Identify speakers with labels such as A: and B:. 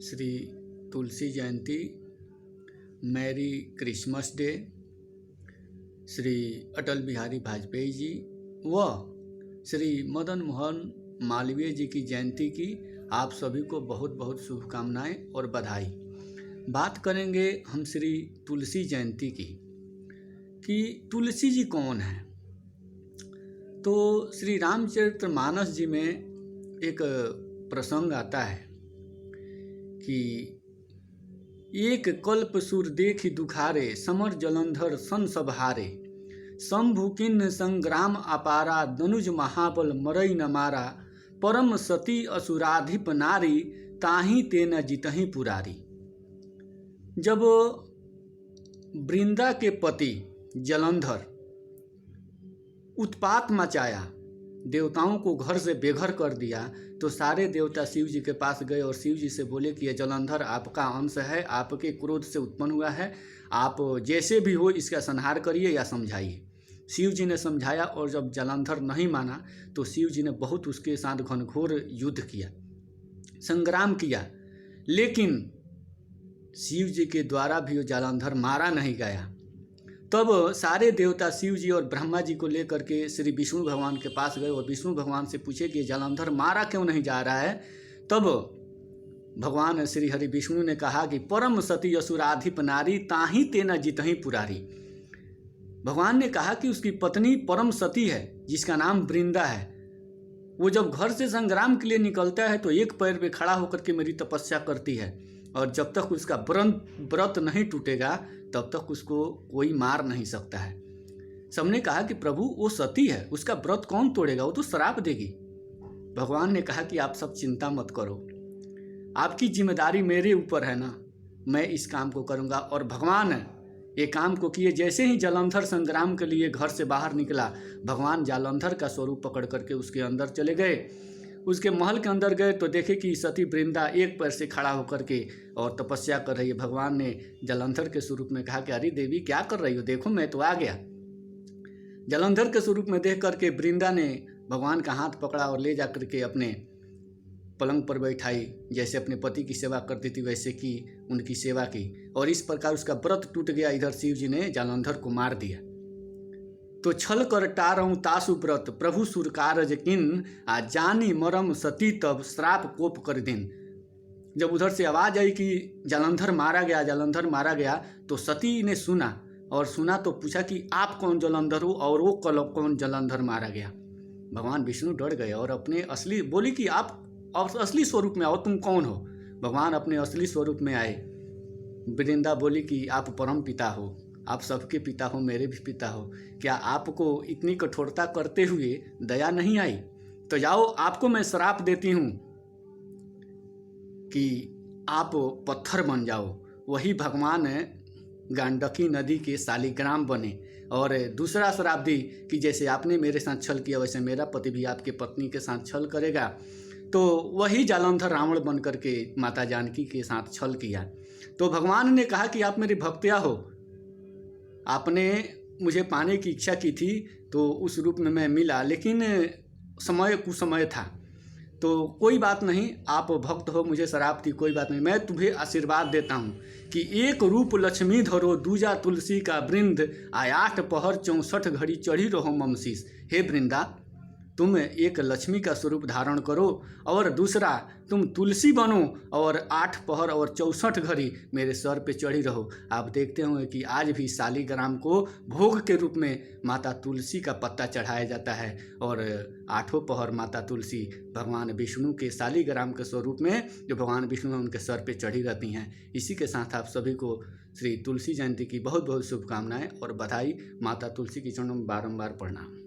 A: श्री तुलसी जयंती, merry Christmas day, Shri Atal Bihari Vajpayee ji व श्री मदन मोहन मालवीय जी की जयंती की आप सभी को बहुत बहुत शुभकामनाएं और बधाई। बात करेंगे हम श्री तुलसी जयंती की कि तुलसी जी कौन है। तो श्री रामचरितमानस जी में एक प्रसंग आता है कि एक कल्प सुर देखि दुखारे, समर जलंधर सन सबहारे, शंभु किन्न संग्राम अपारा, दनुज महाबल मरई न मारा, परम सती असुराधिप नारी, ताहि तेन जितहि पुरारी। जब वृंदा के पति जलंधर उत्पात मचाया, देवताओं को घर से बेघर कर दिया, तो सारे देवता शिव जी के पास गए और शिव जी से बोले कि यह जलंधर आपका अंश है, आपके क्रोध से उत्पन्न हुआ है, आप जैसे भी हो इसका संहार करिए या समझाइए। शिव जी ने समझाया और जब जलंधर नहीं माना तो शिव जी ने बहुत उसके साथ घनघोर युद्ध किया, संग्राम किया, लेकिन शिव जी के द्वारा भी वो जलंधर मारा नहीं गया। तब सारे देवता शिव जी और ब्रह्मा जी को लेकर के श्री विष्णु भगवान के पास गए और विष्णु भगवान से पूछे कि जलंधर मारा क्यों नहीं जा रहा है। तब भगवान श्री हरि विष्णु ने कहा कि परम सती असुराधिप नारी, ताहि तेना जितहि पुरारी। भगवान ने कहा कि उसकी पत्नी परम सती है जिसका नाम वृंदा है। वो जब घर से संग्राम के लिए निकलता है तो एक पैर पे खड़ा होकर के मेरी तपस्या करती है, और जब तक उसका व्रत नहीं टूटेगा तब तक उसको कोई मार नहीं सकता है। सबने कहा कि प्रभु वो सती है, उसका व्रत कौन तोड़ेगा, वो तो श्राप देगी। भगवान ने कहा कि आप सब चिंता मत करो, आपकी जिम्मेदारी मेरे ऊपर है ना, मैं इस काम को करूँगा। और भगवान ये काम को किए। जैसे ही जलंधर संग्राम के लिए घर से बाहर निकला, भगवान जलंधर का स्वरूप पकड़ करके उसके अंदर चले गए। उसके महल के अंदर गए तो देखे कि सती वृंदा एक पैर से खड़ा होकर के और तपस्या कर रही है। भगवान ने जलंधर के स्वरूप में कहा कि अरे देवी क्या कर रही हो, देखो मैं तो आ गया। जलंधर के स्वरूप में देख करके वृंदा ने भगवान का हाथ पकड़ा और ले जा करके अपने पलंग पर बैठाई, जैसे अपने पति की सेवा करती थी वैसे की उनकी सेवा की, और इस प्रकार उसका व्रत टूट गया। इधर शिव जी ने जलंधर को मार दिया। तो छल कर टारऊं तासु व्रत, प्रभु सुर कारज किन, आ जानी मरम सती तब श्राप कोप कर दिन। जब उधर से आवाज आई कि जलंधर मारा गया, जलंधर मारा गया, तो सती ने सुना, और सुना तो पूछा कि आप कौन जलंधर हो और वो कौन जलंधर मारा गया। भगवान विष्णु डर गए और अपने असली बोली कि आप असली स्वरूप में आओ, तुम कौन हो। भगवान अपने असली स्वरूप में आए। वृंदा बोली कि आप परम पिता हो, आप सबके पिता हो, मेरे भी पिता हो, क्या आपको इतनी कठोरता करते हुए दया नहीं आई? तो जाओ, आपको मैं श्राप देती हूँ कि आप पत्थर बन जाओ। वही भगवान गंडकी नदी के शालिग्राम बने। और दूसरा श्राप दी कि जैसे आपने मेरे साथ छल किया वैसे मेरा पति भी आपके पत्नी के साथ छल करेगा। तो वही जालंधर रावण बन करके माता जानकी के साथ छल किया। तो भगवान ने कहा कि आप मेरी भक्तिया हो, आपने मुझे पाने की इच्छा की थी तो उस रूप में मैं मिला, लेकिन समय कुसमय था, तो कोई बात नहीं, आप भक्त हो, मुझे शराब थी, कोई बात नहीं, मैं तुम्हें आशीर्वाद देता हूँ कि एक रूप लक्ष्मी धरो, दूजा तुलसी का वृंद, आठ पहर 64 घड़ी चढ़ी रहो ममशीष। हे वृंदा, तुम एक लक्ष्मी का स्वरूप धारण करो, और दूसरा तुम तुलसी बनो और 8 पहर और 64 घड़ी मेरे सर पे चढ़ी रहो। आप देखते होंगे कि आज भी शालिग्राम को भोग के रूप में माता तुलसी का पत्ता चढ़ाया जाता है, और 8 पहर माता तुलसी भगवान विष्णु के शालिग्राम के स्वरूप में जो भगवान विष्णु हैं उनके सर पे चढ़ी रहती हैं। इसी के साथ आप सभी को श्री तुलसी जयंती की बहुत बहुत शुभकामनाएं और बधाई। माता तुलसी के चरणों में बारंबार प्रणाम।